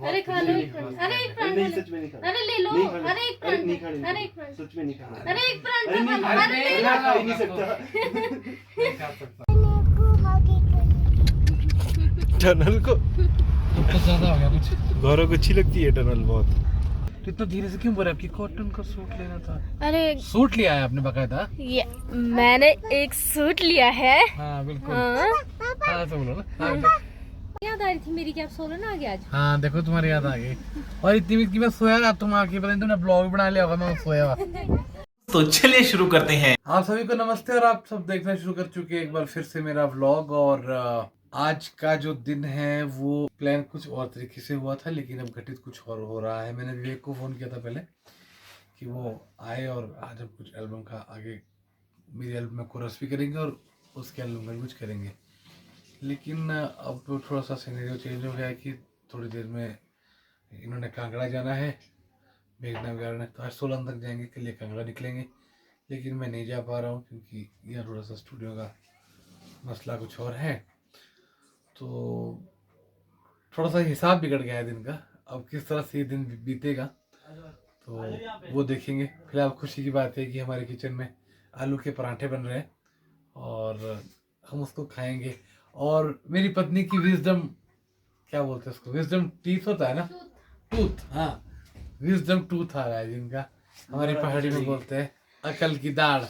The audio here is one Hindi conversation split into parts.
अरे खा लो एक परांठा, अरे एक परांठा, नहीं सच में नहीं खाना, अरे ले लो, अरे एक परांठा, नहीं खाना, अरे एक परांठा, सच में नहीं खाना, अरे एक परांठा, नहीं अरे ले लो। खा ही नहीं सकता। नहीं खा सकता। टनल को तो ज्यादा हो गया कुछ। गौरव को अच्छी लगती है टनल बहुत। तो इतना धीरे से क्यों बोल रहे? आपकी कॉटन का सूट लेना था। अरे सूट लिया है आपने बकायदा? ये मैंने एक सूट लिया है। हाँ बिल्कुल। हाँ हाँ तो बोलो ना। हाँ, याद आ रही थी मेरी कि आप सो रहे ना आगे आज। हाँ देखो तुम्हारी याद आ गई। और इतनी की मैं सोया ना, तुम आके पता नहीं तुमने ब्लॉग बना लिया होगा मैं सोया हुआ। तो चलिए शुरू करते हैं। आप सभी को नमस्ते और आप सब देखना शुरू कर चुके हैं एक बार फिर से मेरा व्लॉग। और आज का जो दिन है वो प्लान कुछ और तरीके से हुआ था, लेकिन अब घटित कुछ और हो रहा है। मैंने विवेक को फ़ोन किया था पहले कि वो आए और आज हम कुछ एल्बम का आगे मेरी एल्बम में कोरस भी करेंगे और उसके एल्बम में कुछ करेंगे। लेकिन अब थोड़ा सा सिनेरियो चेंज हो गया है कि थोड़ी देर में इन्होंने कांगड़ा जाना है, मेघना वगैरह ने, तो आज सोलन तक जाएंगे, के लिए कांगड़ा निकलेंगे। लेकिन मैं नहीं जा पा रहा हूँ क्योंकि यह थोड़ा सा स्टूडियो का मसला कुछ और है, तो थोड़ा सा हिसाब बिगड़ गया है दिन का। अब किस तरह से ये दिन बीतेगा तो वो देखेंगे। फिलहाल खुशी की बात है कि हमारे किचन में आलू के पराठे बन रहे हैं और हम उसको खाएंगे। और मेरी पत्नी की विजडम, क्या बोलते हैं उसको, विजडम टीथ होता है ना, टूथ, हाँ विजडम टूथ आ रहा है जिनका, हमारी पहाड़ी में बोलते हैं अकल की दाढ़।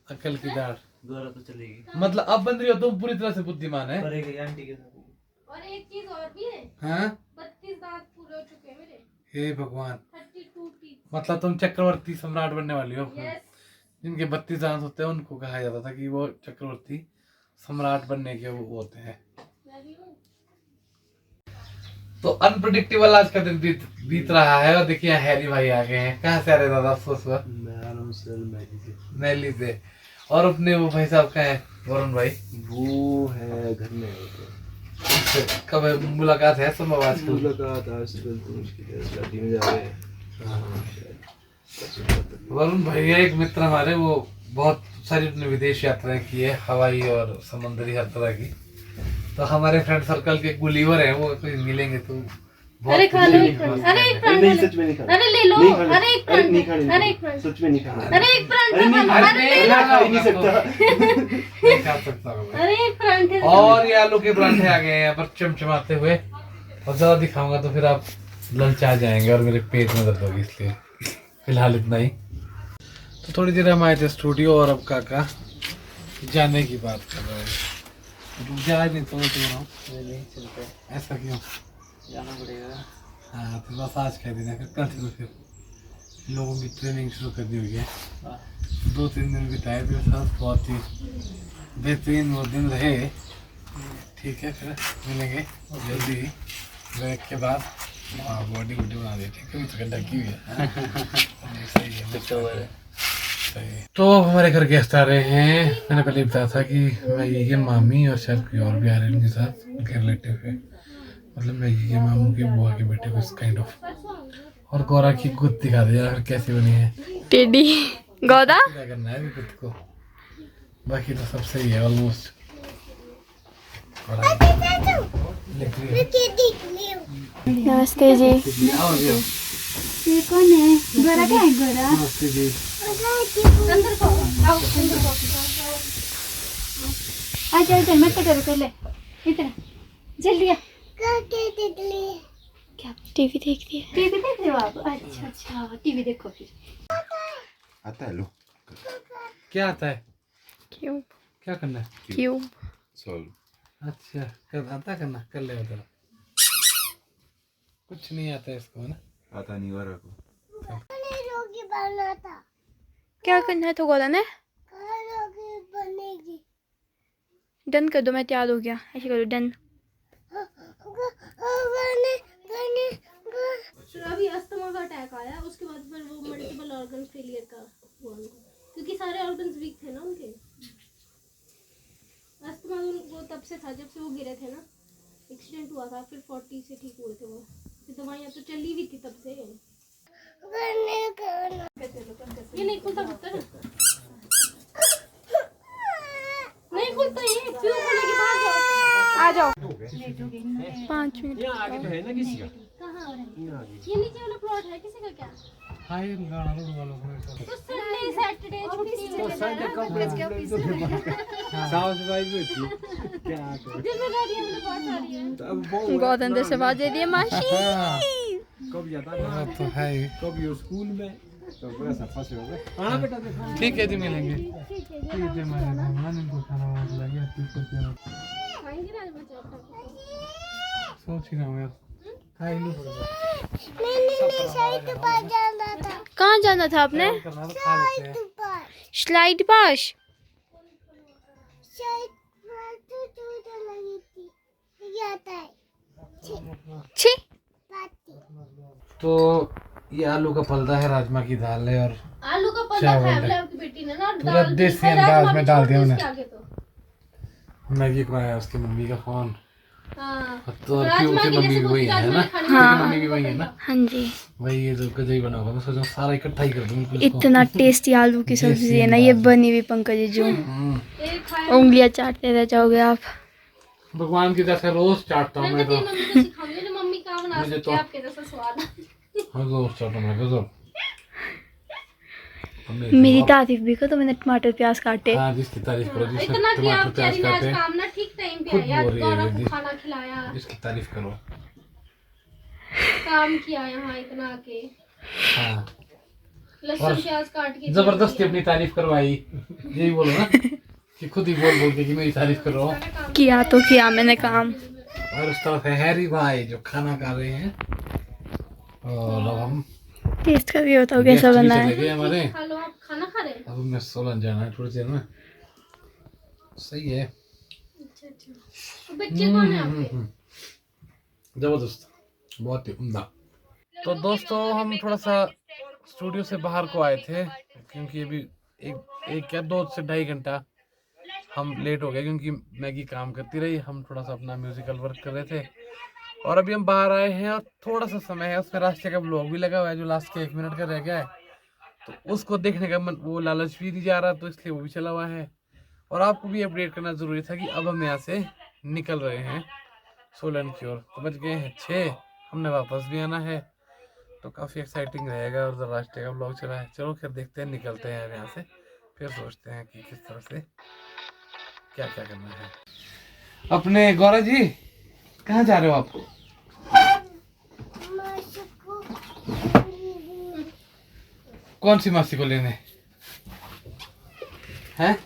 अकल की दाढ़ गौरव तो चलेगी, मतलब अब बन रही हो तुम पूरी तरह से बुद्धिमान है। करेगी आंटी के साथ। और एक चीज और भी है, हाँ 32 दांत पूरे हो चुके हैं मेरे, हे भगवान, 32 टीथ। मतलब तुम चक्रवर्ती सम्राट बनने वाली हो। यस। जिनके 32 दांत होते हैं उनको कहा जाता था कि वो चक्रवर्ती सम्राट बनने के वो होते हैं। मैं भी हूँ। तो अनप्रिडिक्टेबल आज का दिन बीत रहा है। और देखिए हैरी भाई आ गए हैं। कहाँ से आ रहे दादा? सुबह मैं आ रहा हूँ सर नैली से। और अपने वो भाई साहब का है वरुण भाई, वो है घर में होते हैं। कब मुलाकात है? सब आजकल मुलाकात आजकल तो मुश्किल है, शादी में जा रहे हैं। वरुण भैया एक मित्र हमारे, वो बहुत सारी अपने विदेश यात्राएं की है, हवाई और समुद्री हर तरह की। तो हमारे फ्रेंड सर्कल के गुलीवर हैं, वो कोई मिलेंगे तो अरे खा लो एक परांठा, अरे एक परांठा, नहीं सच में नहीं खाना, अरे ले लो, नहीं खाना, अरे एक नहीं परांठा, खाना, अरे एक परांठा, सच में नहीं खाना, अरे एक परांठा, अरे अरे ले लो, खा ही नहीं सकता। नहीं खा सकता हूँ मैं। अरे एक परांठे। और ये आलू के पराठे आ गए हैं यहाँ पर चमचमाते हुए। और ज्यादा दिखाऊंगा तो फिर आप ललचा जाएंगे और मेरे पेट में दर्द होगी, इसलिए फिलहाल इतना ही। तो थोड़ी देर हम आए थे स्टूडियो और अब काका जाने की बात कर रहे हैं। जा नहीं तो नहीं चलते, ऐसा क्यों? जाना पड़ेगा। हाँ तो बस आज कह देना, फिर कल से फिर लोगों की ट्रेनिंग शुरू कर दी हुई है। 2-3 दिन बिताए मेरे साथ, बहुत ही बेहतरीन वो दिन रहे। ठीक है, फिर मिलेंगे जल्दी ही ब्रेक के बाद। बॉडी वॉडी बना दी, ठीक है, तो ढकी हुई है। सही है, सही। तो हमारे घर गेस्ट आ रहे हैं। मैंने पहले बताया था कि मैगी के मामी और शायद कोई और भी आ रहे हैं उनके साथ, उनके रिलेटिव है, मतलब मैगी के मामू के बुआ के बेटे को काइंड ऑफ। और गौरा की गुद दिखा दे यार कैसी बनी है, टेडी गौदा। क्या करना है अभी गुद को, बाकी तो सब सही है ऑलमोस्ट। नमस्ते जी। आओ जी, ये कौन है? गोरा क्या है? गोरा नमस्ते जी। अंदर को आओ, अंदर को अच्छा अच्छा मत करो, पहले इधर जल्दी आ। क्या टीवी देख रही है? टीवी देख रहे हो आप? अच्छा अच्छा, टीवी देखो फिर। आता है लो क्या आता है? क्यों? क्या करना है? क्यों? सॉल्व। अच्छा कर आता करना, कर ले तेरा। कुछ नहीं आता इसको, है ना? आता नहीं गौरव को। क्या करना है तो गोला ने? डन कर दो, मैं तैयार हो गया। ऐसे करो, डन। अभी अस्थमा का अटैक आया, उसके बाद फिर वो मल्टीपल ऑर्गन फेलियर का हुआ उनको, क्योंकि सारे ऑर्गन्स वीक थे ना उनके। अस्थमा वो तब से था जब से वो गिरे थे ना, एक्सीडेंट हुआ था, फिर 40 से ठीक हुए थे वो। फिर दवाइयाँ तो चली हुई थी तब से। ये नहीं खुलता खुलता ना, नहीं खुलता ये, क्यों खोलेगी? बाहर जाओ, आ जाओ। 5 मिनट कहाँ ये नीचे वाला प्लॉट है किसी का क्या? हाय गाना रोड वालों को तो संडे सैटरडे छुट्टी साफ सफाई भी होती है क्या जिम्मेदारी हमें बहुत सारी है। बहुत अंदर से आवाज दे रही है माशी। कब जाता हाँ तो है ही। कब ये स्कूल में तो बड़ा सा फंसे हो गए। हाँ बेटा देखो ठीक है जी मिलेंगे। ठीक है ठीक है मेरे मेहमान इनको खाना वाना खिलाएंगे ठीक करके खाएंगे ना बच्चे अपना सोच ही रहा हूँ यार खाई लो कहाँ जाना था आपने? करना तो खा लेते हैं। Slide past. छी तो ये आलू का पलदा है, राजमा की दाल है और आलू का पल्ला चावल खाया है। बोले आपकी बेटी ने ना पूरा देसी अंदाज में डाल दिया उन्हें। आगे तो मैगी को आया उसकी मम्मी का फोन। हाँ तो और क्यों उसकी मम्मी भी वही है ना? हाँ। मम्मी भी वही है ना? हाँ जी। वही ये जो गजई बना होगा, मैं सोचा सारा इकट्ठा ही कर दूँ इसको। इतना टेस्टी आलू की सब्जी है ना ये बनी हुई पंकज जी। एक खाया उंगलियां चाटते रह जाओगे आप। भगवान की जैसे रोज चाटता हूँ मैं तो। मम्मी को सिखाऊंगी ना मम्मी कहाँ बना मुझे सकती तो- है आपके जैसा स्वाद। हाँ रोज चाटता हूँ मैं गजब। मेरी तारीफ भी करो तो मैंने टमाटर प्याज काटे। हाँ जिसकी तारीफ करो, जिसने इतना किया टमाटर आप प्याज ने आज काटे, काम ना ठीक टाइम पे खुद आया बोल रही है गौरव दीदी। को खाना खिलाया जिसकी तारीफ करो। काम किया यहाँ इतना आके हाँ लहसुन प्याज काट के जबरदस्ती अपनी तारीफ करवाई, यही बोलो ना कि खुद ही बोल बोल के कि मेरी तारीफ करो। किया तो किया मैंने काम। और उस तरफ है हैरी भाई जो खाना खा रहे हैं और अब हम टेस्ट का भी होता हो कैसा गेस्ट भी बना चले है। गए हमारे। खा लो आप खाना खा रहे हैं। अब हमें सोलन जाना है थोड़ी देर में। सही है। अच्छा अच्छा तो बच्चे कौन है आपके? जबरदस्त, बहुत ही उम्दा। तो दोस्तों हम थोड़ा सा स्टूडियो से बाहर को आए थे क्योंकि अभी एक या 2 से 2.5 घंटा हम लेट हो गए क्योंकि मैगी काम करती रही। हम थोड़ा सा अपना म्यूजिकल वर्क कर रहे थे और अभी हम बाहर आए हैं और थोड़ा सा समय है उसमें रास्ते का ब्लॉग भी लगा हुआ है जो लास्ट के 1 मिनट का रह गया है, तो उसको देखने का मन वो लालच भी नहीं जा रहा, तो इसलिए वो भी चला हुआ है। और आपको भी अपडेट करना ज़रूरी था कि अब हम यहाँ से निकल रहे हैं सोलन की ओर। तो बज गए हैं 6, हमने वापस भी आना है, तो काफ़ी एक्साइटिंग रहेगा। और रास्ते का ब्लॉग चला है, चलो फिर देखते हैं, निकलते हैं यहाँ से, फिर सोचते हैं कि किस तरह से क्या क्या करना है। अपने गौरव जी कहाँ जा रहे हो आप? कौन सी मासी को लेने हैं?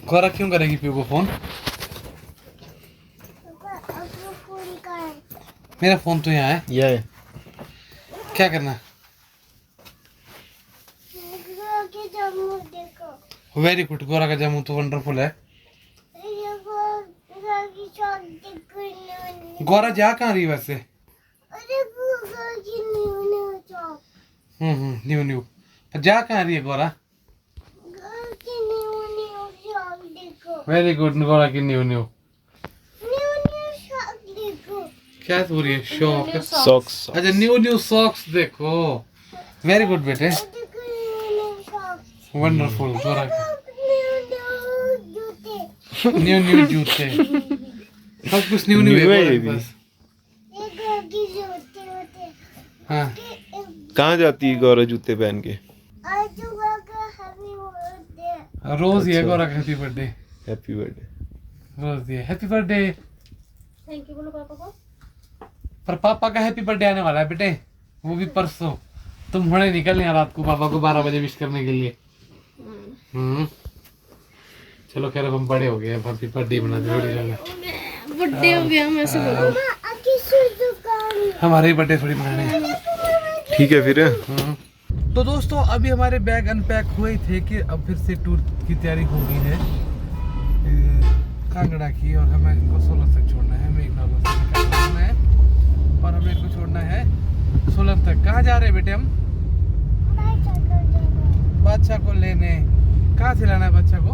गौरव क्यों करेगी पीयू को फोन? मेरा फोन तो यहाँ है। ये क्या करना? वेरी गुड, गोरा का जामुन तो वंडरफुल है। गोरा जा कहाँ रही वैसे? न्यू न्यू जा कहाँ रही है गोरा? वेरी गुड, गोरा की न्यू न्यू क्या हो रही है? Shock socks. अच्छा न्यू न्यू सॉक्स देखो। वेरी गुड बेटे, वंडरफुल। गोरा न्यू न्यू जूते, सब कुछ न्यू न्यू है बस। हाँ कहाँ जाती है गौरव जूते पहन के? रोज ये गोरा का हैप्पी बर्थडे, हैप्पी बर्थडे। रोज ये हैप्पी बर्थडे। थैंक यू बोलो पापा को। पर पापा का हैप्पी बर्थडे आने वाला है बेटे, वो भी परसों। तुम हुणे निकलने हैं रात को पापा को 12 बजे विश करने के लिए। चलो खैर अब हम बड़े हो गए, अब हैप्पी बर्थडे मनाते थोड़ी जाना। बर्थडे हो गया मैं से बोलो। हमारे बर्थडे थोड़ी मनाने हैं। ठीक है फिर। तो दोस्तों अभी हमारे बैग अनपैक हुए थे कि अब फिर से टूर की तैयारी हो गई है कांगड़ा की, और हमें इनको 16 तक छोड़ना है, हमें इग्नोर से निकालना है और हमें इनको छोड़ना है 16 तक। कहाँ जा रहे हैं बेटे हम? बादशाह को लेने। कहाँ से लाना है बादशाह को?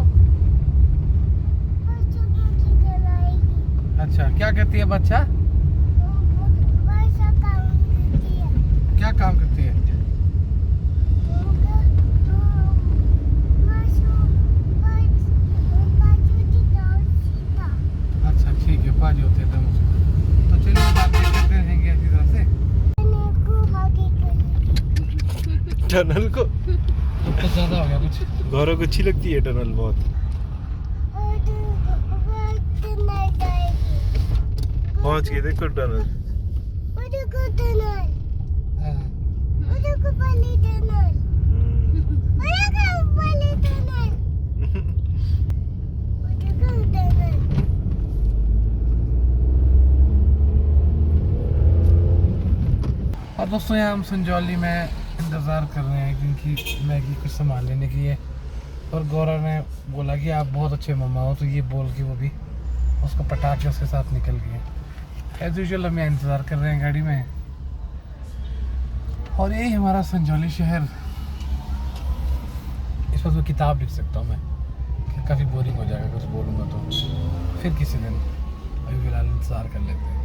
अच्छा क्या कहती है बादशाह? क्या काम करती है? टनल को अब तो ज्यादा हो गया कुछ। गौरव को अच्छी लगती है टनल बहुत। पहुंच गए देखो टनल। हाँ। और दोस्तों यहाँ हम संजौली में इंतज़ार कर रहे हैं क्योंकि मैगी कुछ सामान लेने की है। और गौरव ने बोला कि आप बहुत अच्छे मम्मा हो, तो ये बोल के वो भी उसको पटा के उसके साथ निकल गए। एज यूजुअल हम यहाँ इंतज़ार कर रहे हैं गाड़ी में। और यही हमारा संजौली शहर। इस पर तो किताब लिख सकता हूँ मैं, काफ़ी बोरिंग हो जाएगा कुछ बोलूँगा तो, फिर किसी दिन। अभी फिलहाल इंतज़ार कर लेते हैं।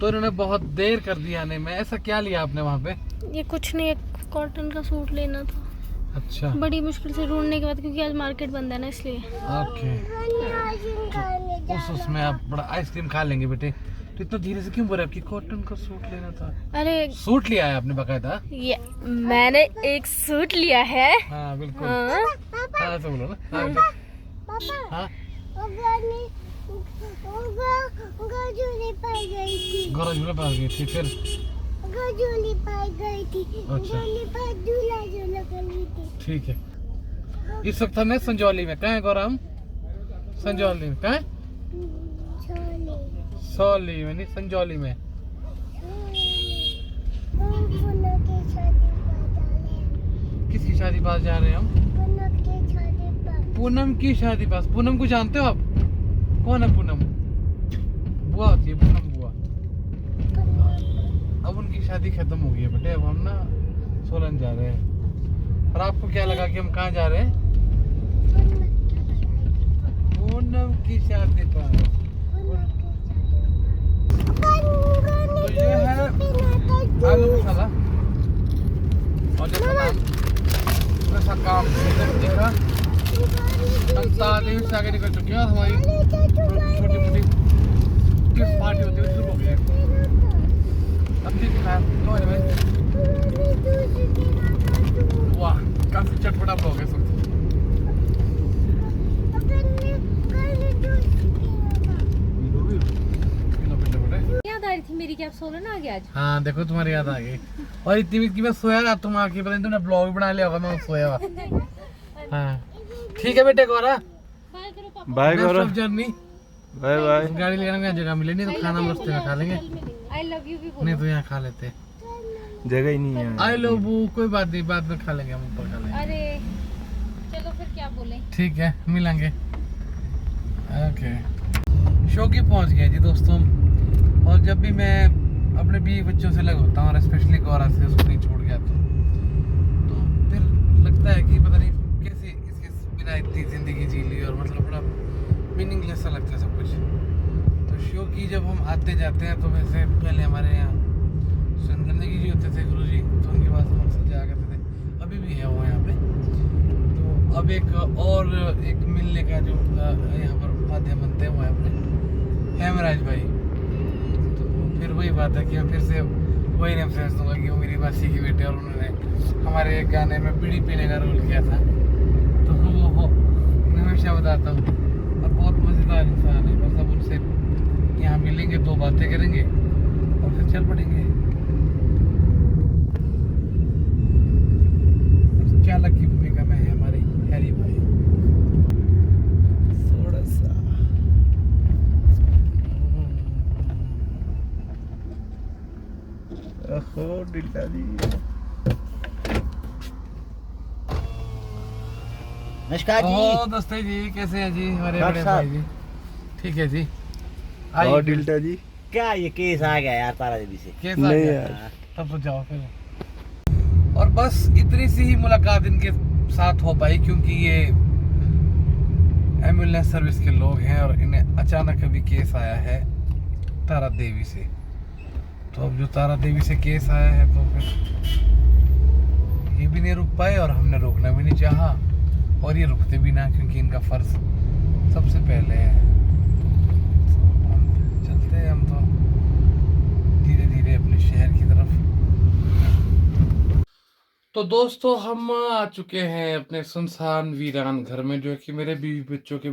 तो इन्होंने बहुत देर कर दी आने में। ऐसा क्या लिया आपने वहाँ पे? ये कुछ नहीं, एक कॉटन का सूट लेना था। अच्छा, बड़ी मुश्किल से ढूंढने के बाद, क्योंकि आज मार्केट बंद है ना, इसलिए। ओके। उसमें आप बड़ा आइसक्रीम खा लेंगे बेटे। तो इतना धीरे से क्यों बोल रहे हैं? आपकी कॉटन का सूट लेना था। अरे सूट लिया है आपने बकायदा? ये मैंने एक सूट लिया है। हाँ बिल्कुल। हाँ। हाँ ऐसा बोलो ना। हाँ, हाँ? गौरव झूले पास गई थी, फिर अच्छा ठीक है। इस वक्त हमें संजौली में। कहाँ है गौरव हम? संजौली में। कहाँ है? सौली में नहीं, संजौली में। किसकी शादी पास जा रहे हैं हम? पूनम की शादी पास। पूनम को जानते हो आप? कौन है पूनम? बुआ होती है पूनम, बुआ। अब उनकी शादी खत्म हो गई है बेटे। अब हम ना सोलन जा रहे हैं। और आपको क्या लगा कि हम कहाँ जा रहे हैं? पूनम की शादी पास। तो ये है आलू मसाला। और जैसा नाम वैसा काम देखा। हम 7 दिन से आगे निकल चुके हैं और हमारी छोटी मोटी गिफ्ट पार्टी होती है शुरू हो गई है। अब ठीक है भाई। वाह, काफी चटपटा ब्लॉग है सब। याद आ रही थी मेरी कि आप सोलन आ गए आज। हाँ देखो तुम्हारी याद आ गई। और इतनी की मैं सोया था, तुम आके पता नहीं तुमने ब्लॉग भी बना लिया होगा मैं सोया हुआ। हाँ ठीक है बेटे गौरव। बाय करो पापा। Bye Gaurav. Journey. Bye bye. गाड़ी लेने में जगह मिले नहीं तो खाना हम रास्ते में खा लेंगे। आई लव यू भी बोलो। नहीं तो यहाँ खा लेते। जगह ही नहीं है। I love you. कोई बात नहीं, बाद में खा लेंगे, हम ऊपर खा लेंगे। अरे चलो फिर क्या बोले। ठीक है मिलेंगे। ओके। शो की पहुँच गए जी दोस्तों। और जब भी मैं अपने बीवी बच्चों से लग होता हूँ और स्पेशली गौरा से उसको नहीं छोड़ गया तो फिर लगता है कि पता नहीं कैसे इसके बिना इतनी ज़िंदगी जी ली। और मतलब बड़ा मीनिंगलेस सा लगता है सब कुछ। तो शो की जब हम आते जाते हैं तो वैसे पहले हमारे यहाँ गंदगी जी होते थे गुरु जी, तो उनके पास हम अक्सर जाया करते थे। अभी भी है वो यहाँ पे। तो अब एक मिलने का जो यहाँ पर माध्यम बनते हैं वो है अपने हेमराज भाई। तो फिर वही बात है कि मैं फिर से वही रेफरेंस दूंगा कि वो मेरी मासी की बेटे और उन्होंने हमारे एक गाने में बीड़ी पीने का रोल किया था। तो वो मैं हमेशा बताता हूँ। और बहुत मज़ेदार इंसान है। बस अब उनसे यहाँ मिलेंगे, 2 बातें करेंगे और फिर चल पड़ेंगे। चालक की भूमिका में है हमारे हैरी भाई। थोड़ा सा ओहो डिल्ला जी। नमस्कार जी। ओह दोस्ते जी, कैसे हैं जी हमारे डॉक्टर बड़े साहब। भाई जी? ठीक है जी। और आइए। डिल्ला जी। क्या ये केस आ गया यार तारा देवी से? कैसा नहीं गया? यार। तब तो जाओ फिर। और बस इतनी सी ही मुलाकात इनके साथ हो पाई क्योंकि ये एम्बुलेंस सर्विस के लोग हैं और इन्हें अचानक अभी केस आया है तारा देवी से। तो अब जो तारा देवी से केस आया है तो फिर ये भी नहीं रुक पाए और हमने रोकना भी नहीं चाहा और ये रुकते भी ना, क्योंकि इनका फर्ज सबसे पहले है। हम चलते हैं हम तो धीरे धीरे अपने शहर की तरफ। तो दोस्तों हम आ चुके हैं अपने सुनसान वीरान घर में, जो कि मेरे बीवी बच्चों के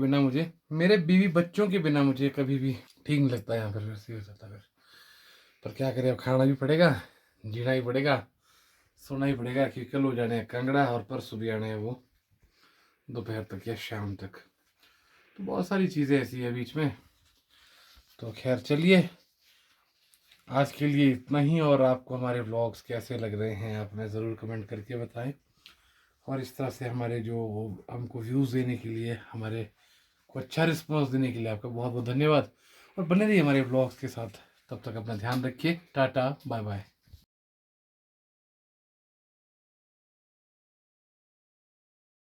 बिना मुझे कभी भी ठीक नहीं लगता यहाँ पर। वैसे ही हो जाता फिर, पर क्या करें, अब खाना भी पड़ेगा, जीना ही पड़ेगा, सोना ही पड़ेगा, क्योंकि कल हो जाने हैं कांगड़ा और परसों भी आने हैं वो दोपहर तक या शाम तक। तो बहुत सारी चीज़ें ऐसी है बीच में। तो खैर चलिए, आज के लिए इतना ही। और आपको हमारे व्लॉग्स कैसे लग रहे हैं आप हमें ज़रूर कमेंट करके बताएं। और इस तरह से हमारे जो हमको व्यूज़ देने के लिए, हमारे को अच्छा रिस्पॉन्स देने के लिए आपका बहुत बहुत धन्यवाद। और बने रहिए हमारे व्लॉग्स के साथ। तब तक अपना ध्यान रखिए। Tata bye bye.